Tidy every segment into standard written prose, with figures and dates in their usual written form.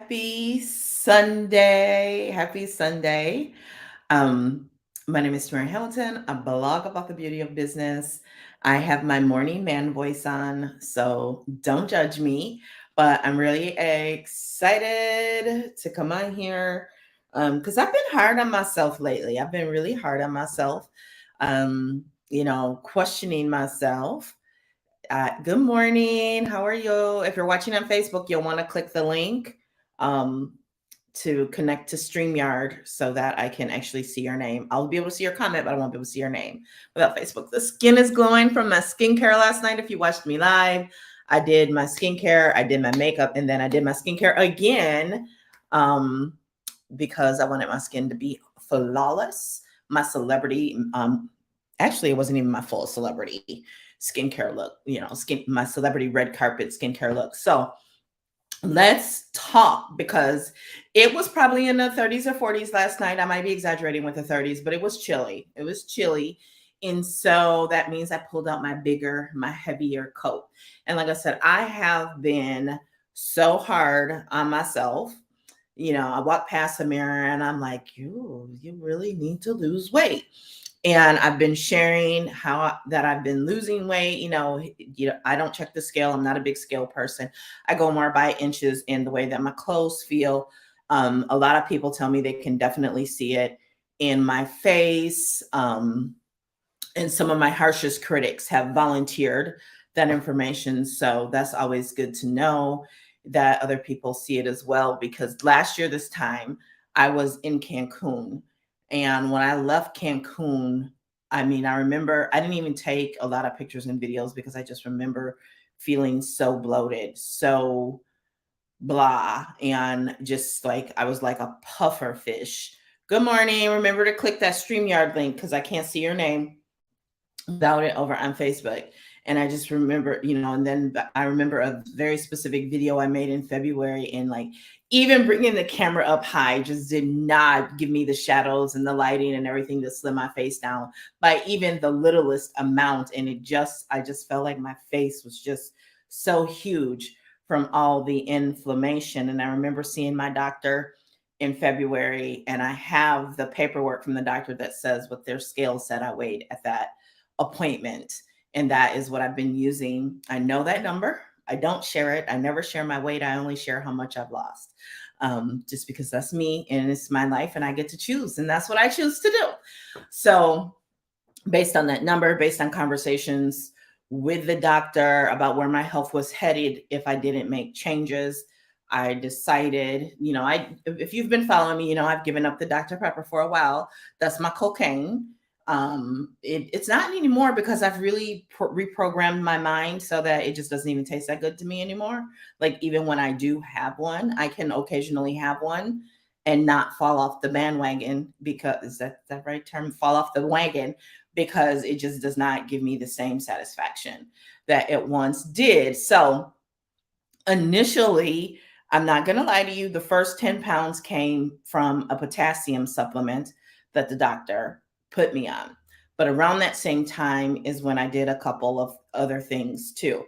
Happy Sunday. Happy Sunday. Um, my name is Tamara Hamilton. I blog about the beauty of business. I have my morning man voice on, so don't judge me. But I'm really excited to come on here because I've been hard on myself lately. I've been really hard on myself, questioning myself. Good morning. How are you? If you're watching on Facebook, you'll want to click the link um, to connect to StreamYard so that I can actually see your name. I'll be able to see your comment, but I won't be able to see your name without Facebook. The skin is glowing from my skincare last night. If you watched me live, I did my skincare, I did my makeup, and then I did my skincare again um, because I wanted my skin to be flawless. My celebrity, actually, it wasn't even my full celebrity skincare look, my celebrity red carpet skincare look. So let's talk because it was probably in the 30s or 40s last night. I might be exaggerating with the 30s, but it was chilly. It was chilly. And so that means I pulled out my bigger, my heavier coat. And like I said, I have been so hard on myself. I walk past a mirror and I'm like, you really need to lose weight. And I've been sharing that I've been losing weight. I don't check the scale. I'm not a big scale person. I go more by inches in the way that my clothes feel. A lot of people tell me they can definitely see it in my face. And some of my harshest critics have volunteered that information. So that's always good to know that other people see it as well. Because last year, this time, I was in Cancun. And when I left Cancun, I remember I didn't even take a lot of pictures and videos because I just remember feeling so bloated, so blah, and just like I was like a puffer fish. Good morning. Remember to click that StreamYard link because I can't see your name without it over on Facebook. And I just remember, and then I remember a very specific video I made in February, and like even bringing the camera up high just did not give me the shadows and the lighting and everything to slim my face down by even the littlest amount. And I just felt like my face was just so huge from all the inflammation. And I remember seeing my doctor in February, and I have the paperwork from the doctor that says what their scale said I weighed at that appointment. And that is what I've been using. I know that number. I don't share it. I never share my weight. I only share how much I've lost. Just because that's me and it's my life and I get to choose. And that's what I choose to do. So, based on that number, based on conversations with the doctor about where my health was headed if I didn't make changes, I decided, if you've been following me, I've given up the Dr. Pepper for a while. That's my cocaine. It's not anymore because I've really reprogrammed my mind so that it just doesn't even taste that good to me anymore. Like even when I do have one, I can occasionally have one and not fall off the bandwagon, because is that right term? Fall off the wagon, because it just does not give me the same satisfaction that it once did. So initially, I'm not going to lie to you, the first 10 pounds came from a potassium supplement that the doctor put me on. But around that same time is when I did a couple of other things too.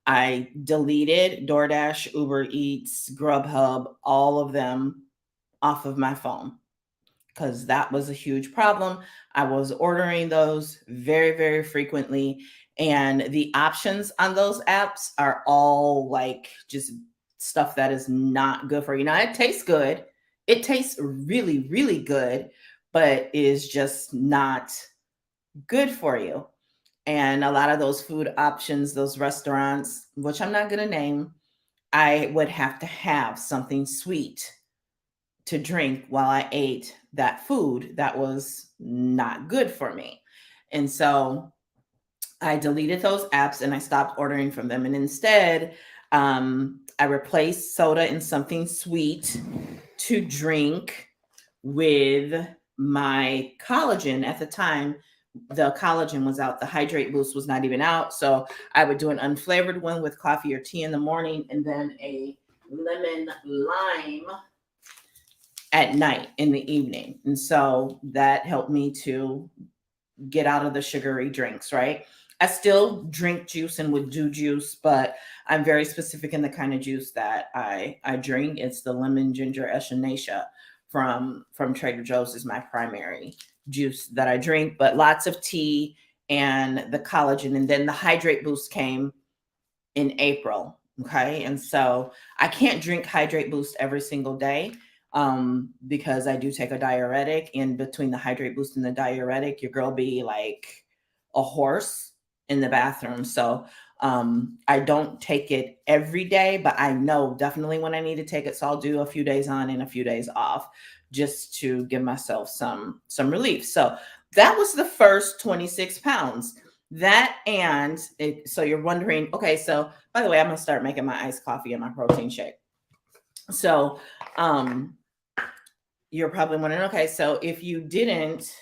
I deleted DoorDash, Uber Eats, Grubhub, all of them off of my phone because that was a huge problem. I was ordering those very, very frequently. And the options on those apps are all like just stuff that is not good for you. Now, it tastes good. It tastes really, really good, but is just not good for you. And a lot of those food options, those restaurants, which I'm not going to name, I would have to have something sweet to drink while I ate that food that was not good for me. And so I deleted those apps and I stopped ordering from them. And instead, I replaced soda and something sweet to drink with my collagen. At the time, the collagen was out. The Hydrate Boost was not even out. So I would do an unflavored one with coffee or tea in the morning and then a lemon lime at night in the evening. And so that helped me to get out of the sugary drinks, right? I still drink juice and would do juice, but I'm very specific in the kind of juice that I drink. It's the lemon ginger echinacea from Trader Joe's is my primary juice that I drink, but lots of tea and the collagen. And then the Hydrate Boost came in April. Okay. And so I can't drink Hydrate Boost every single day because I do take a diuretic. And between the Hydrate Boost and the diuretic, your girl be like a horse in the bathroom. So I don't take it every day, but I know definitely when I need to take it. So I'll do a few days on and a few days off just to give myself some relief. So that was the first 26 pounds. That and it, so you're wondering, okay, so by the way, I'm gonna start making my iced coffee and my protein shake. So you're probably wondering, okay, so if you didn't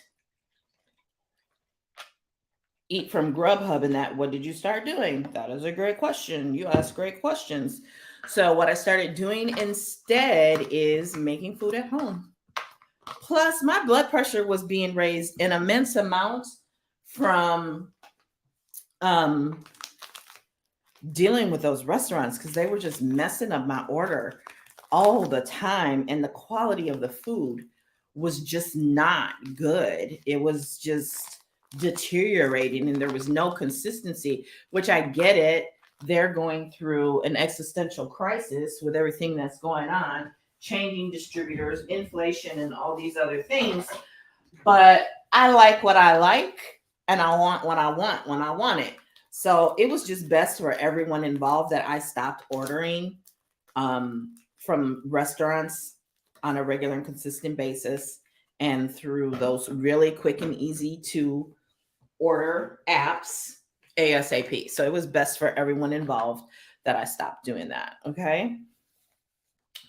eat from Grubhub and that, what did you start doing? That is a great question. You ask great questions. So what I started doing instead is making food at home. Plus, my blood pressure was being raised in immense amounts from dealing with those restaurants because they were just messing up my order all the time, and the quality of the food was just not good. It was just deteriorating and there was no consistency, which I get it. They're going through an existential crisis with everything that's going on, changing distributors, inflation, and all these other things. But I like what I like, and I want what I want when I want it. So it was just best for everyone involved that I stopped ordering from restaurants on a regular and consistent basis and through those really quick and easy to order apps ASAP. So it was best for everyone involved that I stopped doing that. Okay.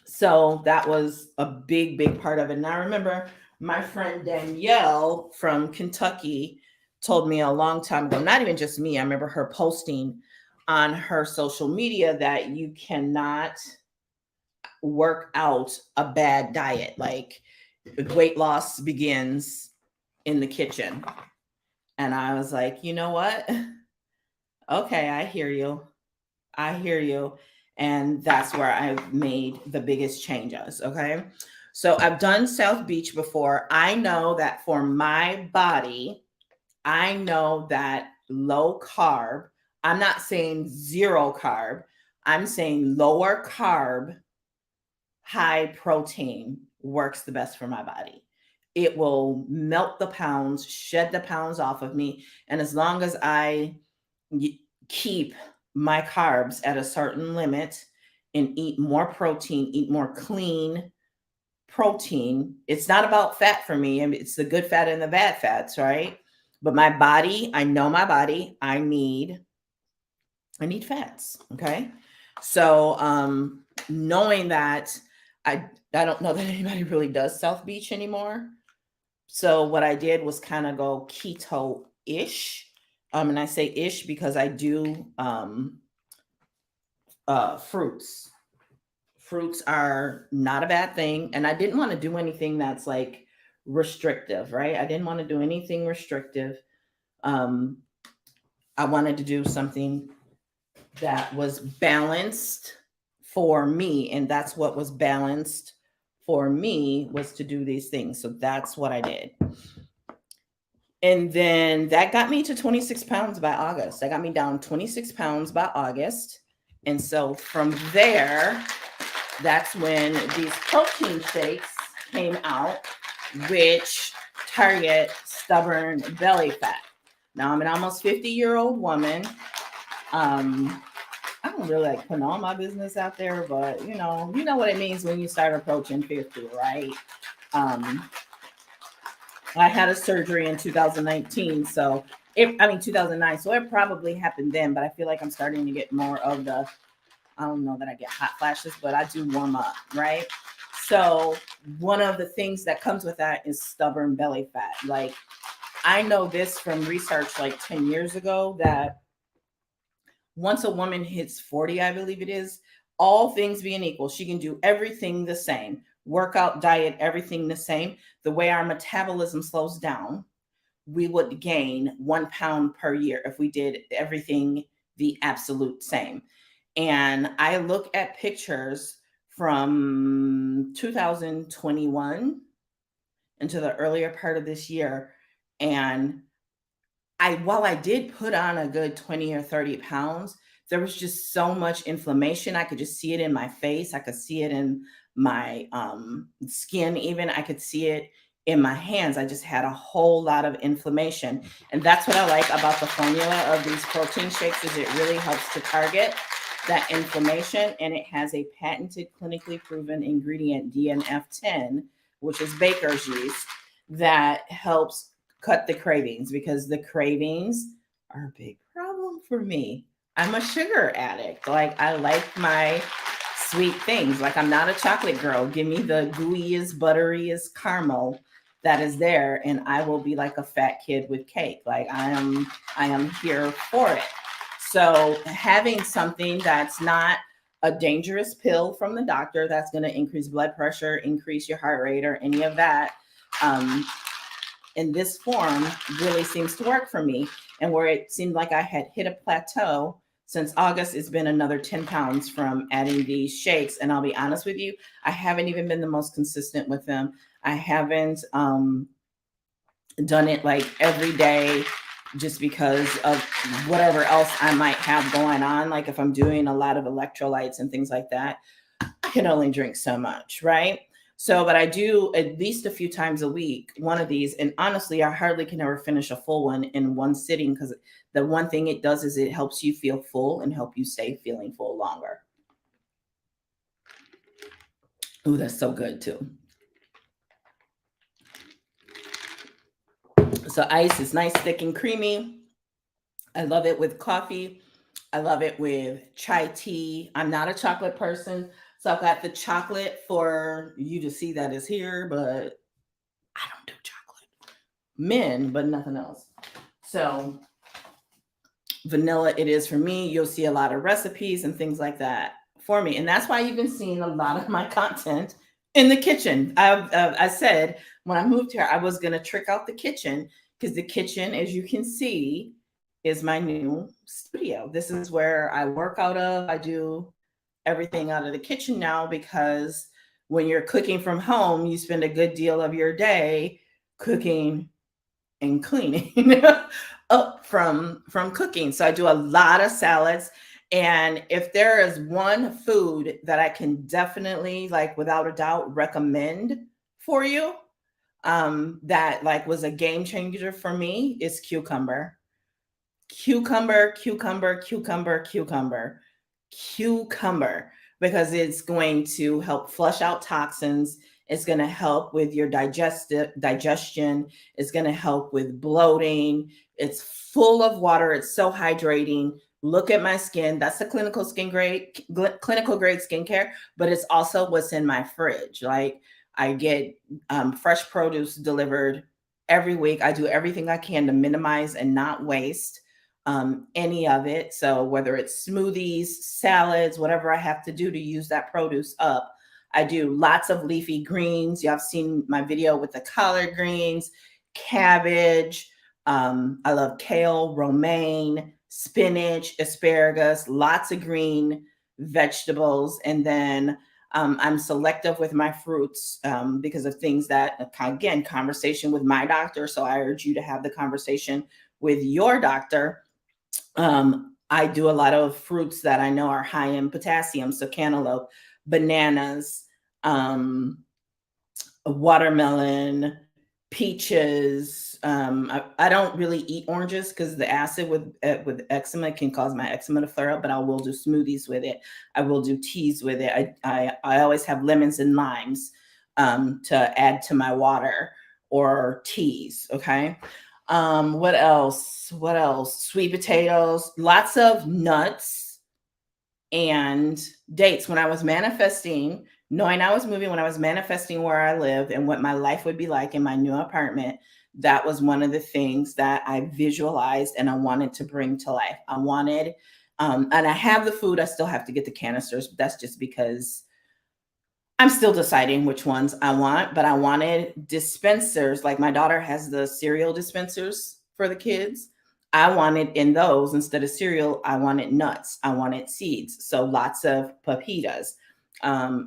So that was a big, big part of it. And I remember my friend Danielle from Kentucky told me a long time ago, not even just me, I remember her posting on her social media that you cannot work out a bad diet. Like weight loss begins in the kitchen. And I was like, you know what? Okay, I hear you. I hear you. And that's where I made the biggest changes. Okay. So I've done South Beach before. I know that for my body, I know that low carb, I'm not saying zero carb, I'm saying lower carb, high protein works the best for my body. It will melt the pounds, shed the pounds off of me. And as long as I keep my carbs at a certain limit and eat more protein, eat more clean protein. It's not about fat for me. I mean, it's the good fat and the bad fats, right? But my body, I know my body, I need fats. Okay. So knowing that I don't know that anybody really does South Beach anymore. So what I did was kind of go keto-ish. And I say ish because I do fruits. Fruits are not a bad thing. And I didn't want to do anything that's like restrictive, right? I didn't want to do anything restrictive. I wanted to do something that was balanced for me. And that's what was balanced for me, was to do these things. So that's what I did. And then that got me to 26 pounds by August. That got me down 26 pounds by August. And so from there, that's when these protein shakes came out, which target stubborn belly fat. Now I'm an almost 50-year-old woman. I don't really like putting all my business out there, but you know what it means when you start approaching 50, right? I had a surgery in 2019, so 2009, so it probably happened then, but I feel like I'm starting to get more of the, I don't know that I get hot flashes, but I do warm up, right? So one of the things that comes with that is stubborn belly fat. Like, I know this from research like 10 years ago that once a woman hits 40, I believe it is, all things being equal, she can do everything the same, workout, diet, everything the same. The way our metabolism slows down, we would gain 1 pound per year if we did everything the absolute same. And I look at pictures from 2021 into the earlier part of this year, and while I did put on a good 20 or 30 pounds, there was just so much inflammation. I could just see it in my face. I could see it in my skin, even. I could see it in my hands. I just had a whole lot of inflammation. And that's what I like about the formula of these protein shakes is it really helps to target that inflammation. And it has a patented, clinically proven ingredient, DNF10, which is baker's yeast, that helps cut the cravings, because the cravings are a big problem for me. I'm a sugar addict. Like, I like my sweet things. Like, I'm not a chocolate girl. Give me the gooeyest, butteriest caramel that is there, and I will be like a fat kid with cake. Like, I am here for it. So having something that's not a dangerous pill from the doctor that's going to increase blood pressure, increase your heart rate, or any of that, in this form really seems to work for me. And where it seemed like I had hit a plateau, since August, it's been another 10 pounds from adding these shakes. And I'll be honest with you, I haven't even been the most consistent with them. I haven't done it like every day, just because of whatever else I might have going on. Like, if I'm doing a lot of electrolytes and things like that, I can only drink so much, right? So, but I do at least a few times a week, one of these. And honestly, I hardly can ever finish a full one in one sitting, because the one thing it does is it helps you feel full and help you stay feeling full longer. Oh, that's so good too. So ice is nice, thick, and creamy. I love it with coffee. I love it with chai tea. I'm not a chocolate person, so I've got the chocolate for you to see that is here, but I don't do chocolate. Men, but nothing else. So vanilla it is for me. You'll see a lot of recipes and things like that for me. And that's why you've been seeing a lot of my content in the kitchen. I said when I moved here, I was going to trick out the kitchen, because the kitchen, as you can see, is my new studio. This is where I work out of. I do everything out of the kitchen now, because when you're cooking from home, you spend a good deal of your day cooking and cleaning up from cooking. So I do a lot of salads. And if there is one food that I can definitely, like, without a doubt, recommend for you, that like was a game changer for me, is cucumber. Cucumber, cucumber, cucumber, cucumber, cucumber, because it's going to help flush out toxins. It's going to help with your digestion. It's going to help with bloating. It's full of water. It's so hydrating. Look at my skin. That's the clinical grade skincare, but it's also what's in my fridge. Like, I get fresh produce delivered every week. I do everything I can to minimize and not waste any of it. So whether it's smoothies, salads, whatever I have to do to use that produce up, I do lots of leafy greens. You have seen my video with the collard greens, cabbage. I love kale, romaine, spinach, asparagus, lots of green vegetables. And then I'm selective with my fruits because of things that, again, conversation with my doctor. So I urge you to have the conversation with your doctor. I do a lot of fruits that I know are high in potassium. So cantaloupe, bananas, watermelon, peaches. I don't really eat oranges because the acid with eczema can cause my eczema to flare up, but I will do smoothies with it. I will do teas with it. I always have lemons and limes to add to my water or teas. Okay. What else? What else? Sweet potatoes, lots of nuts and dates. When I was manifesting, knowing I was moving, when I was manifesting where I lived and what my life would be like in my new apartment, that was one of the things that I visualized and I wanted to bring to life. I wanted, and I have the food. I still have to get the canisters, but that's just because I'm still deciding which ones I want, but I wanted dispensers. Like my daughter has the cereal dispensers for the kids. I wanted in those instead of cereal, I wanted nuts. I wanted seeds. So lots of pepitas,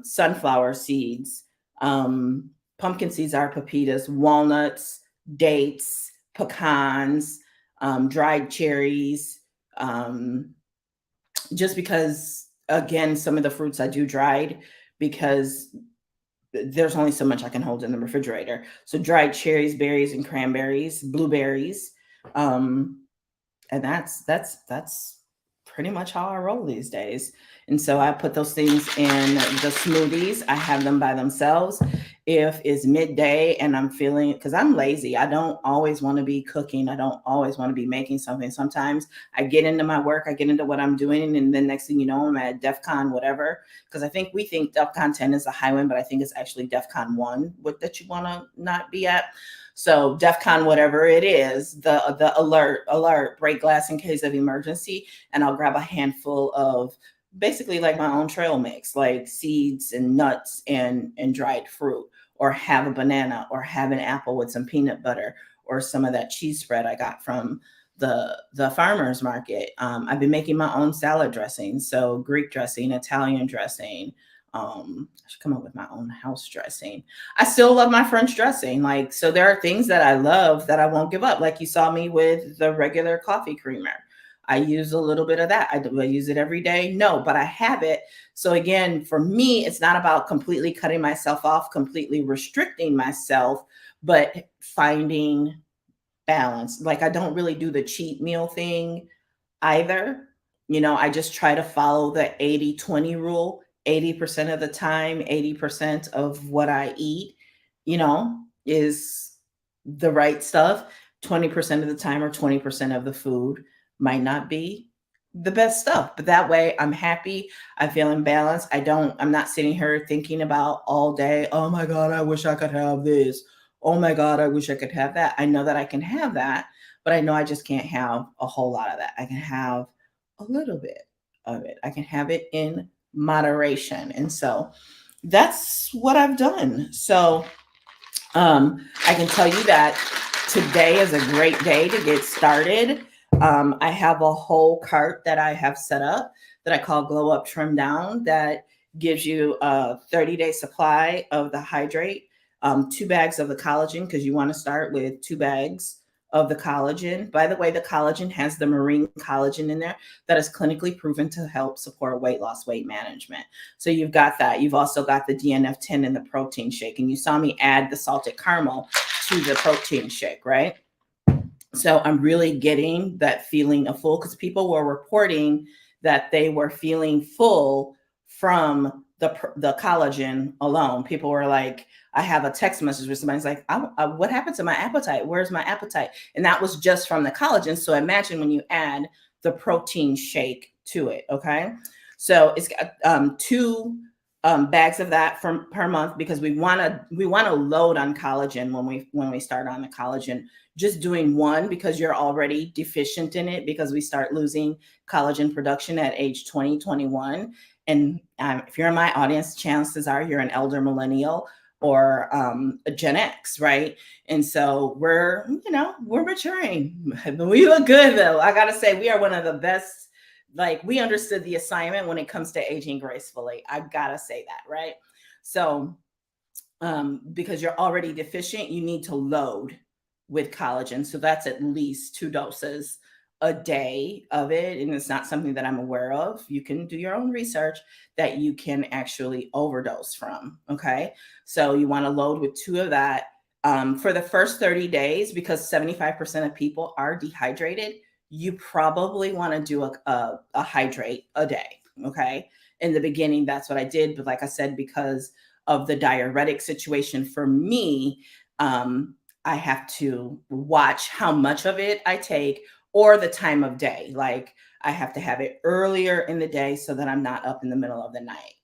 sunflower seeds, pumpkin seeds are pepitas, walnuts, dates, pecans, dried cherries. Um, just because, again, some of the fruits I do dried because there's only so much I can hold in the refrigerator. So dried cherries, berries, and cranberries, blueberries, um, and that's pretty much how I roll these days. And so I put those things in the smoothies. I have them by themselves. If it's midday and I'm feeling, because I'm lazy, I don't always want to be cooking. I don't always want to be making something. Sometimes I get into my work, I get into what I'm doing, and then next thing you know, I'm at DEF CON, whatever. Because I think we think DEF CON 10 is a high one, but I think it's actually DEF CON 1 that you want to not be at. So DEF CON, whatever it is, the alert, break glass in case of emergency, and I'll grab a handful of basically like my own trail mix, like seeds and nuts and dried fruit, or have a banana, or have an apple with some peanut butter, or some of that cheese spread I got from the farmers market. I've been making my own salad dressing, so Greek dressing, Italian dressing. I should come up with my own house dressing. I still love my French dressing. Like, so there are things that I love that I won't give up. Like you saw me with the regular coffee creamer. I use a little bit of that. Do I use it every day? No, but I have it. So again, for me, it's not about completely cutting myself off, completely restricting myself, but finding balance. Like I don't really do the cheat meal thing either. I just try to follow the 80-20 rule. 80% of the time, 80% of what I eat, is the right stuff. 20% of the time, or 20% of the food might not be the best stuff. But that way I'm happy. I feel in balance. I'm not sitting here thinking about all day, oh my God, I wish I could have this. Oh my God, I wish I could have that. I know that I can have that, but I know I just can't have a whole lot of that. I can have a little bit of it. I can have it in moderation. And so that's what I've done. So I can tell you that today is a great day to get started. I have a whole cart that I have set up that I call Glow Up Trim Down, that gives you a 30-day supply of the hydrate, 2 bags of the collagen, because you want to start with 2 bags of the collagen. By the way, the collagen has the marine collagen in there that is clinically proven to help support weight loss, weight management. So you've got that. You've also got the DNF10 in the protein shake. And you saw me add the salted caramel to the protein shake, right? So I'm really getting that feeling of full, because people were reporting that they were feeling full from the collagen alone. People were like, I have a text message with somebody's like, what happened to my appetite? Where's my appetite? And that was just from the collagen. So imagine when you add the protein shake to it. Okay. So it's got 2 bags of that per month, because we want to load on collagen when we start on the collagen. Just doing one, because you're already deficient in it, because we start losing collagen production at age 20, 21. And if you're in my audience, chances are you're an elder millennial or a Gen X, right? And so we're maturing. We look good though. I gotta say, we are one of the best. Like, we understood the assignment when it comes to aging gracefully. I gotta say that, right? So because you're already deficient, you need to load with collagen. So that's at least 2 doses a day of it. And it's not something that I'm aware of. You can do your own research that you can actually overdose from. Okay. So you want to load with 2 of that for the first 30 days, because 75% of people are dehydrated. You probably want to do a hydrate a day. Okay. In the beginning, that's what I did. But like I said, because of the diuretic situation for me, I have to watch how much of it I take, or the time of day. Like, I have to have it earlier in the day so that I'm not up in the middle of the night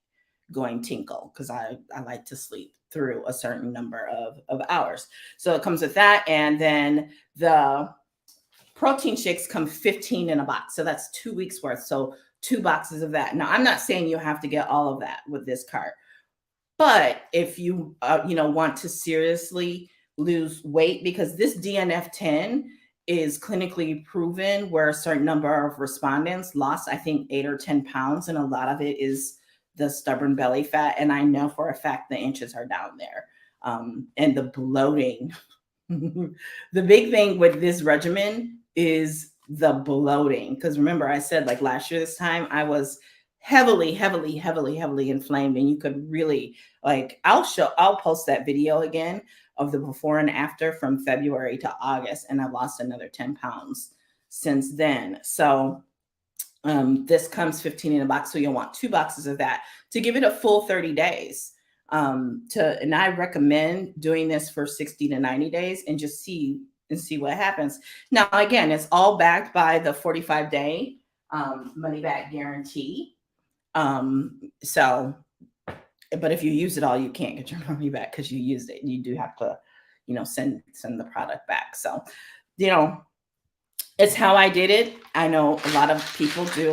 going tinkle, because I like to sleep through a certain number of hours. So it comes with that. And then the protein shakes come 15 in a box. So that's 2 weeks worth. So 2 boxes of that. Now, I'm not saying you have to get all of that with this cart. But if you want to seriously lose weight, because this DNF10 is clinically proven, where a certain number of respondents lost, I think, 8 or 10 pounds, and a lot of it is the stubborn belly fat. And I know for a fact the inches are down there, and the bloating. The big thing with this regimen is the bloating. Because remember, I said like last year, this time I was heavily, heavily, heavily, heavily inflamed. And you could really, like, I'll post that video again of the before and after from February to August. And I've lost another 10 pounds since then. So this comes 15 in a box. So you'll want 2 boxes of that to give it a full 30 days. And I recommend doing this for 60 to 90 days and just see what happens. Now, again, it's all backed by the 45-day money back guarantee. So, but if you use it all, you can't get your money back because you used it. You do have to, send the product back. So, it's how I did it. I know a lot of people do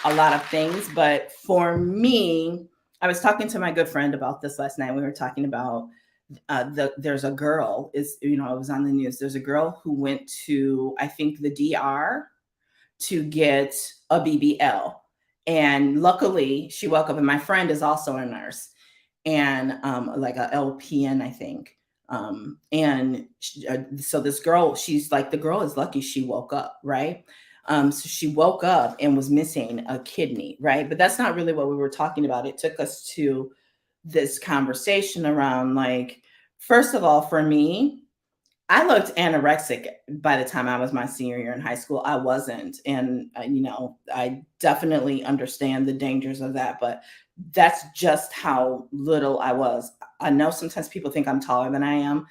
a lot of things, but for me, I was talking to my good friend about this last night. We were talking about there's a girl, it was on the news. There's a girl who went to, I think, the DR to get a BBL. And luckily she woke up, and my friend is also a nurse, and like a LPN, I think. So this girl, she's like, the girl is lucky she woke up, right? So she woke up and was missing a kidney, right? But that's not really what we were talking about. It took us to this conversation around, like, first of all, for me, I looked anorexic by the time I was my senior year in high school. I wasn't. And, I definitely understand the dangers of that, but that's just how little I was. I know sometimes people think I'm taller than I am,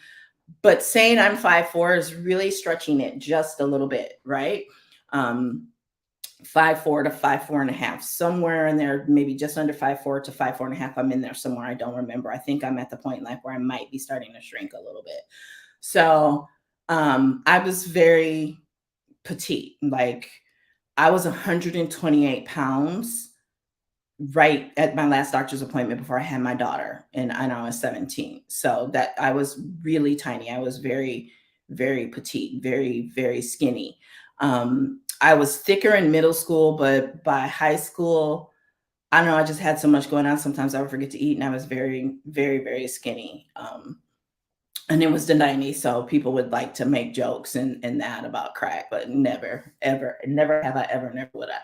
but saying I'm 5'4" is really stretching it just a little bit, right? 5'4" to 5'4.5", somewhere in there, maybe just under 5'4" to 5'4.5". I'm in there somewhere. I don't remember. I think I'm at the point in life where I might be starting to shrink a little bit. So I was very petite. Like, I was 128 pounds right at my last doctor's appointment before I had my daughter, and I was 17. So that I was really tiny. I was very, very petite, very, very skinny. I was thicker in middle school, but by high school, I don't know, I just had so much going on. Sometimes I would forget to eat, and I was very, very, very skinny. And it was the 90s, so people would like to make jokes and that about crack, but never, ever, never have I ever, never would I.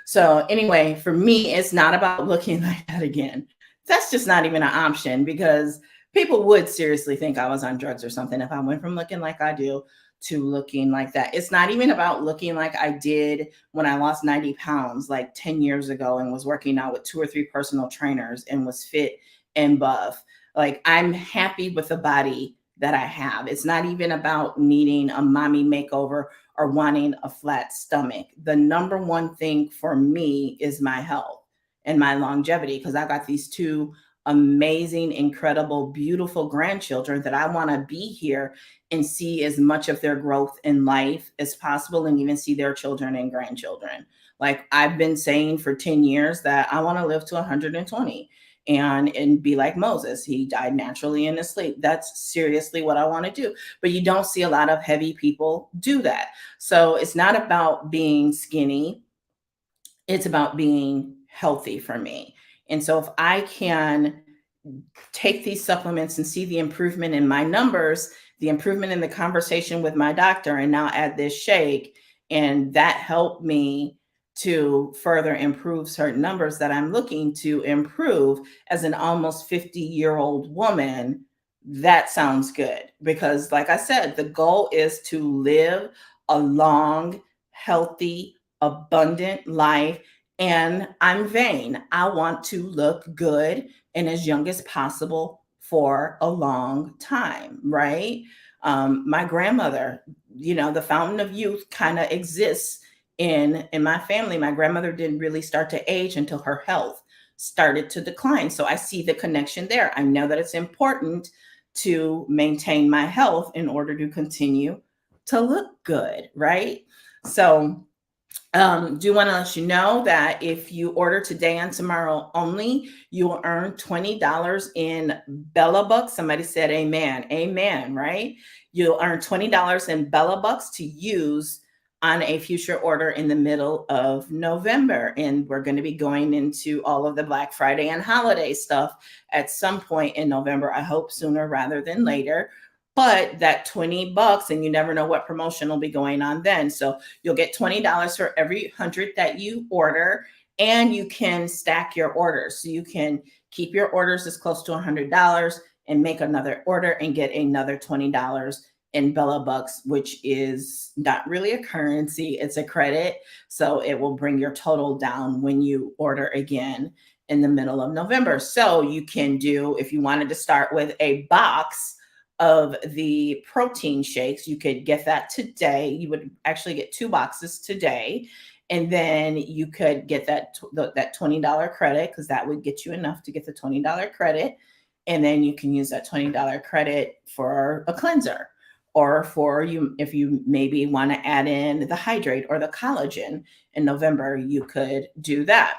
So anyway, for me, it's not about looking like that again. That's just not even an option, because people would seriously think I was on drugs or something if I went from looking like I do to looking like that. It's not even about looking like I did when I lost 90 pounds like 10 years ago and was working out with 2 or 3 personal trainers and was fit and buff. Like, I'm happy with the body that I have. It's not even about needing a mommy makeover or wanting a flat stomach. The number one thing for me is my health and my longevity, because I got these 2 amazing, incredible, beautiful grandchildren that I want to be here and see as much of their growth in life as possible, and even see their children and grandchildren. Like, I've been saying for 10 years that I want to live to 120 and be like Moses. He died naturally in his sleep. That's seriously what I want to do. But you don't see a lot of heavy people do that. So it's not about being skinny. It's about being healthy for me. And so if I can take these supplements and see the improvement in my numbers, the improvement in the conversation with my doctor, and now add this shake, and that helped me to further improve certain numbers that I'm looking to improve as an almost 50-year-old woman, that sounds good. Because like I said, the goal is to live a long, healthy, abundant life. And I'm vain. I want to look good and as young as possible for a long time, right? My grandmother, the fountain of youth kind of exists in my family. My grandmother didn't really start to age until her health started to decline. So I see the connection there. I know that it's important to maintain my health in order to continue to look good, right? So Do want to let you know that if you order today and tomorrow only, you will earn $20 in Bella Bucks. Somebody said amen. Amen, right? You'll earn $20 in Bella Bucks to use on a future order in the middle of November. And we're going to be going into all of the Black Friday and holiday stuff at some point in November. I hope sooner rather than later. But that $20, and you never know what promotion will be going on then. So you'll get $20 for every 100 that you order, and you can stack your orders. So you can keep your orders as close to $100 and make another order and get another $20 in Bella Bucks, which is not really a currency, it's a credit. So it will bring your total down when you order again in the middle of November. So you can do, if you wanted to start with a box of the protein shakes, you could get that today. You would actually get 2 boxes today, and then you could get that $20 credit, because that would get you enough to get the $20 credit, and then you can use that $20 credit for a cleanser, or for you, if you maybe want to add in the hydrate or the collagen in November, you could do that.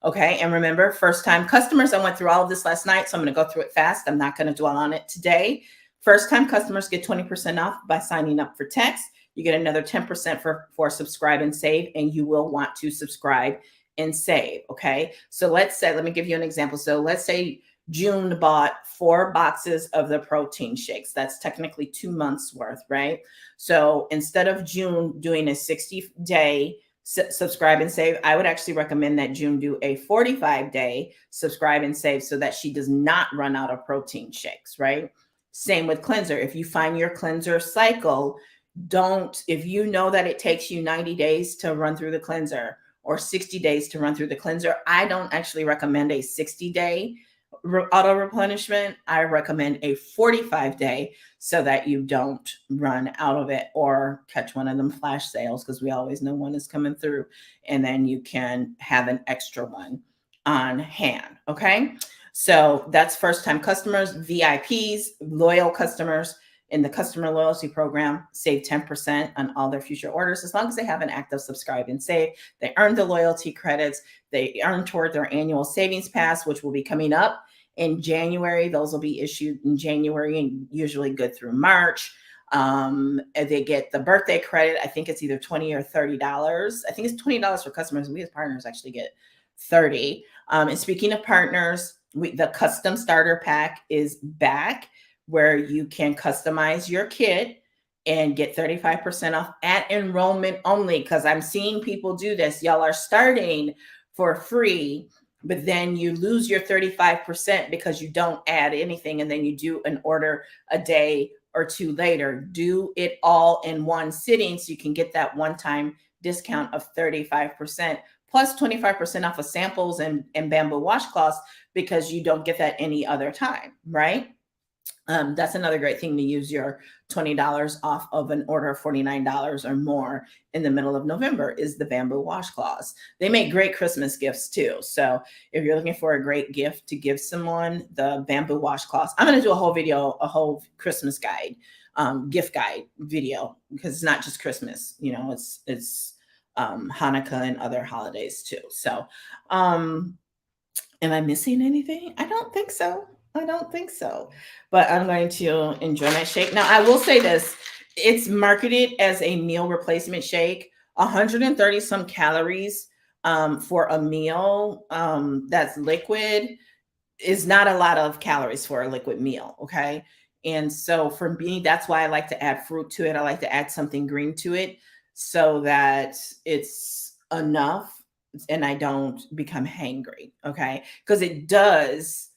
Okay, and remember, first time customers, I went through all of this last night, so I'm going to go through it fast. I'm not going to dwell on it today. First time customers get 20% off by signing up for text. You get another 10% for subscribe and save, and you will want to subscribe and save. Okay, so let's say, let me give you an example. So let's say June bought 4 boxes of the protein shakes. That's technically 2 months worth, right? So instead of June doing a 60-day subscribe and save, I would actually recommend that June do a 45-day subscribe and save, so that she does not run out of protein shakes, right? Same with cleanser. If you find your cleanser cycle, if you know that it takes you 90 days to run through the cleanser or 60 days to run through the cleanser, I don't actually recommend a 60-day auto replenishment. I recommend a 45-day, so that you don't run out of it or catch one of them flash sales, because we always know one is coming through, and then you can have an extra one on hand. Okay. So that's first time customers. VIPs, loyal customers in the customer loyalty program, save 10% on all their future orders, as long as they have an active subscribe and save. They earn the loyalty credits. They earn toward their annual savings pass, which will be coming up in January. Those will be issued in January and usually good through March. They get the birthday credit. I think it's either $20 or $30. I think it's $20 for customers. We as partners actually get 30. And speaking of partners, the custom starter pack is back, where you can customize your kit and get 35% off at enrollment only. Because I'm seeing people do this. Y'all are starting for free, but then you lose your 35% because you don't add anything, and then you do an order a day or 2 later. Do it all in one sitting, so you can get that one-time discount of 35%. Plus 25% off of samples and bamboo washcloths, because you don't get that any other time, right? That's another great thing to use your $20 off of an order of $49 or more in the middle of November, is the bamboo washcloths. They make great Christmas gifts too. So if you're looking for a great gift to give someone, the bamboo washcloths. I'm going to do a whole video, a whole Christmas guide, gift guide video, because it's not just Christmas. You know, it's Hanukkah and other holidays too. So, am I missing anything? I don't think so. I don't think so. But I'm going to enjoy my shake. Now, I will say this. It's marketed as a meal replacement shake. 130 some calories for a meal that's liquid is not a lot of calories for a liquid meal. Okay. And so for me, that's why I like to add fruit to it. I like to add something green to it, so that it's enough and I don't become hangry. Okay. Because it does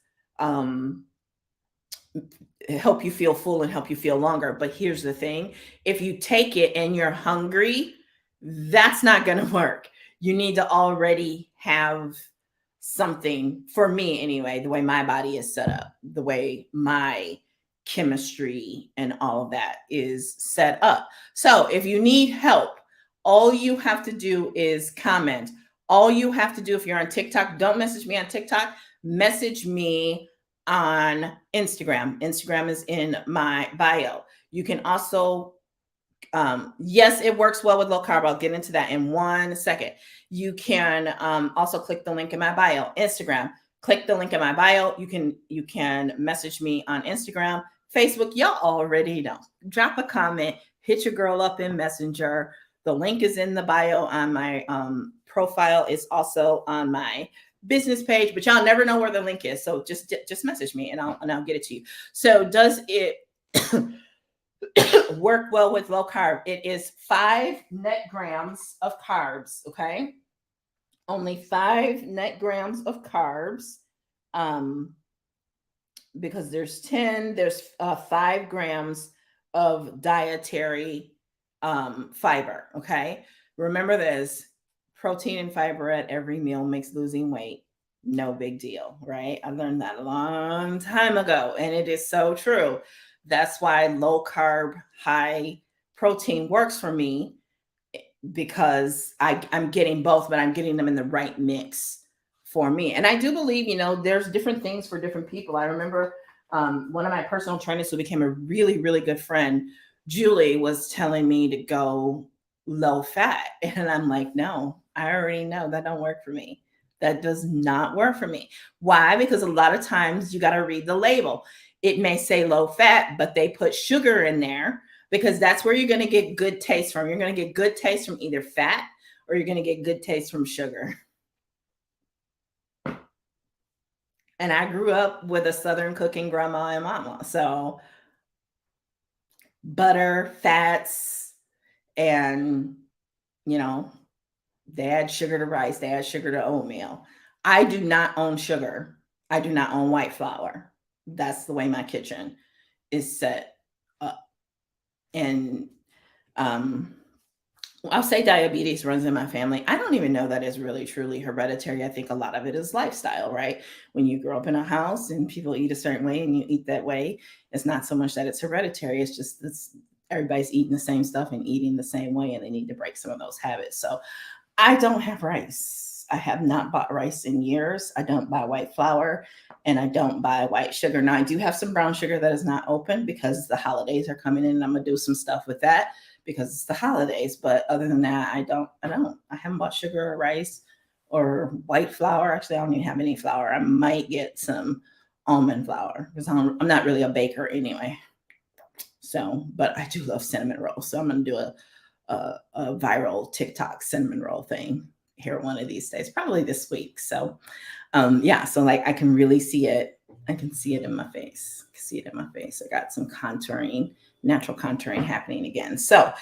help you feel full and help you feel longer. But here's the thing. If you take it and you're hungry, that's not going to work. You need to already have something, for me anyway, the way my body is set up, the way my chemistry and all of that is set up. So if you need help, all you have to do is comment. All you have to do, if you're on TikTok, don't message me on TikTok, message me on Instagram. Instagram is in my bio. You can also Yes, it works well with low carb. I'll get into that in 1 second. You can also click the link in my bio. Instagram, click the link in my bio. You can message me on Instagram, Facebook. Y'all already know. Drop a comment, hit your girl up in Messenger. The link is in the bio on my profile. It's also on my business page, but y'all never know where the link is. So just message me and I'll get it to you. So does it work well with low carb? It is 5 net grams of carbs. Okay. Only 5 net grams of carbs. Because there's 5 grams of dietary fiber. Okay. Remember this: protein and fiber at every meal makes losing weight no big deal, right? I learned that a long time ago, and it is so true. That's why low carb, high protein works for me, because I'm getting both, but I'm getting them in the right mix for me. And I do believe, there's different things for different people. I remember one of my personal trainers who became a really, really good friend, Julie, was telling me to go low fat. And I'm like, no, I already know that don't work for me. That does not work for me. Why? Because a lot of times you got to read the label. It may say low fat, but they put sugar in there, because that's where you're going to get good taste from. You're going to get good taste from either fat, or you're going to get good taste from sugar. And I grew up with a Southern cooking grandma and mama. So butter, fats, and, they add sugar to rice, they add sugar to oatmeal. I do not own sugar. I do not own white flour. That's the way my kitchen is set up. And I'll say diabetes runs in my family. I don't even know that is really truly hereditary. I think a lot of it is lifestyle, right? When you grow up in a house and people eat a certain way and you eat that way, it's not so much that it's hereditary. It's just everybody's eating the same stuff and eating the same way, and they need to break some of those habits. So I don't have rice. I have not bought rice in years. I don't buy white flour, and I don't buy white sugar. Now I do have some brown sugar that is not open because the holidays are coming in, and I'm gonna do some stuff with that because it's the holidays. But other than that, I haven't bought sugar or rice or white flour. Actually, I don't even have any flour. I might get some almond flour because I'm not really a baker anyway. So, but I do love cinnamon rolls. So I'm going to do a viral TikTok cinnamon roll thing here one of these days, probably this week. So, yeah, so like I can really see it. I can see it in my face. I can see it in my face. I got some contouring, natural contouring happening again. So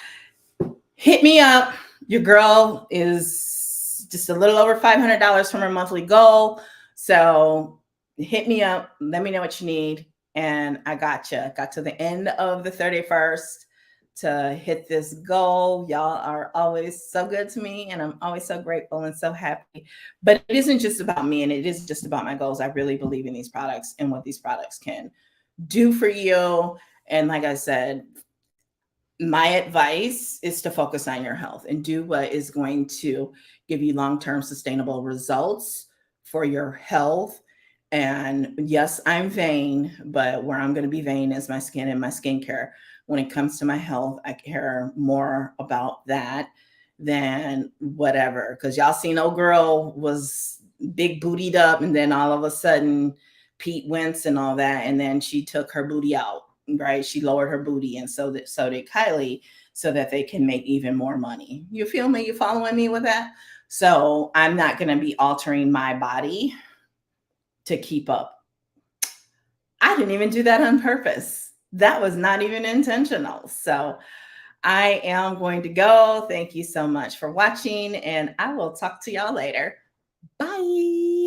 hit me up. Your girl is just a little over $500 from her monthly goal. So hit me up. Let me know what you need. And I got to the end of the 31st to hit this goal. Y'all are always so good to me, and I'm always so grateful and so happy. But it isn't just about me, and it isn't just about my goals. I really believe in these products and what these products can do for you. And like I said, my advice is to focus on your health and do what is going to give you long-term sustainable results for your health. And yes, I'm vain, but where I'm going to be vain is my skin and my skincare. When it comes to my health, I care more about that than whatever. Because y'all seen old girl was big bootied up, and then all of a sudden Pete Wentz and all that, and then she took her booty out, right? She lowered her booty, and so did Kylie, so that they can make even more money. You feel me? You following me with that? So I'm not going to be altering my body to keep up. I didn't even do that on purpose. That was not even intentional. So I am going to go. Thank you so much for watching, and I will talk to y'all later. Bye.